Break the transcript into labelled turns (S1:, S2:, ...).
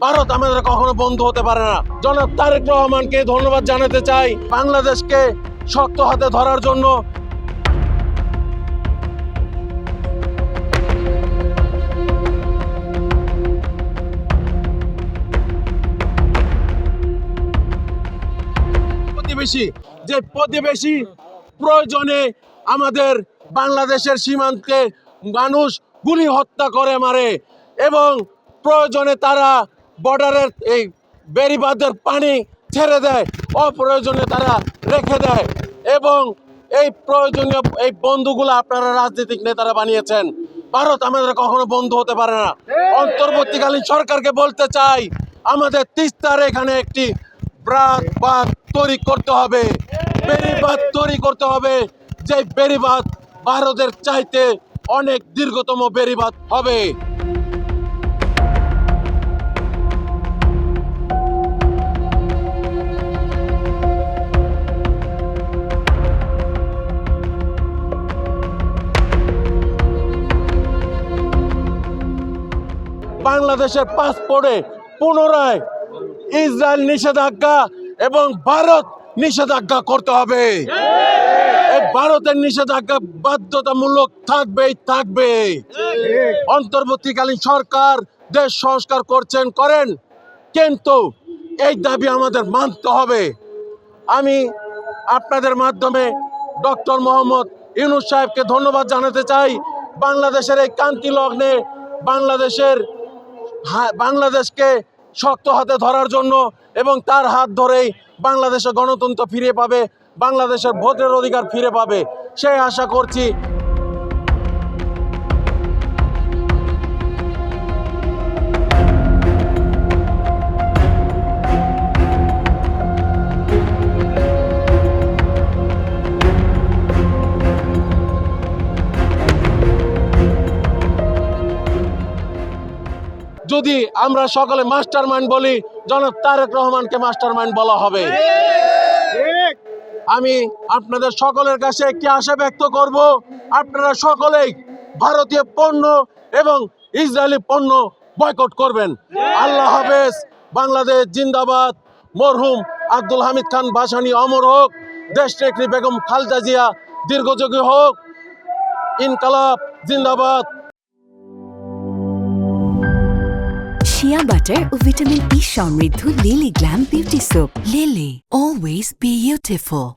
S1: ভারত আমাদের কখনো বন্ধু হতে পারে না। জনাব তারেক রহমানকে ধন্যবাদ জানাতে চাই বাংলাদেশকে শক্ত হাতে ধরার জন্য। প্রতিবেশী প্রয়োজনে আমাদের বাংলাদেশের সীমান্তে মানুষ গুলি হত্যা করে মারে এবং প্রয়োজনে তারা বর্ডারের এই বেড়িবাঁধের পানি ছেড়ে দেয়, অপ্রয়োজনে তারা রেখে দেয় এবং এই প্রয়োজনীয় এই বন্ধুগুলো আপনারা রাজনৈতিক নেতারা বানিয়েছেন। ভারত আমাদের কখনো বন্ধু হতে পারে না। অন্তর্বর্তীকালীন সরকারকে বলতে চাই, আমাদের তিস্তার এখানে একটি বাঁধ তৈরি করতে হবে, বেড়িবাঁধ তৈরি করতে হবে। যে বেড়িবাঁধ ভারতের চাইতে অনেক দীর্ঘতম বেড়িবাঁধ হবে। বাংলাদেশের পাসপোর্টে পুনরায় ইসরায়েল নিষেধাজ্ঞা এবং ভারত নিষেধাজ্ঞা করতে হবে। এই ভারতের নিষেধাজ্ঞা বাধ্যতামূলক থাকবে। অন্তর্বর্তীকালীন সরকার দেশ সংস্কার করেন, কিন্তু এই দাবি আমাদের মানতে হবে। আমি আপনাদের মাধ্যমে ডক্টর মোহাম্মদ ইউনূস সাহেবকে ধন্যবাদ জানাতে চাই। বাংলাদেশের এই ক্রান্তি লগ্নে বাংলাদেশকে শক্ত হাতে ধরার জন্য এবং তার হাত ধরেই বাংলাদেশের গণতন্ত্র ফিরে পাবে, বাংলাদেশের ভোটের অধিকার ফিরে পাবে, সেই আশা করছি। যদি আমরা সকলে মাস্টারমাইন্ড বলি, জনাব তারেক রহমানকে মাস্টারমাইন্ড বলা হবে। আমি আপনাদের সকলের কাছে একটি আশা ব্যক্ত করব, আপনারা সকলেই ভারতীয় পণ্য এবং ইসরায়েলি পণ্য বয়কট করবেন। আল্লাহ হাফেজ। বাংলাদেশ জিন্দাবাদ। মরহুম আব্দুল হামিদ খান ভাসানী অমর হোক। দেশনেত্রী বেগম খালেদা জিয়া দীর্ঘজীবী হোক। ইনকালাব জিন্দাবাদ।
S2: শিয়া বাটার ও ভিটামিন ই সমৃদ্ধ lily glam beauty soap. Lily, always beautiful.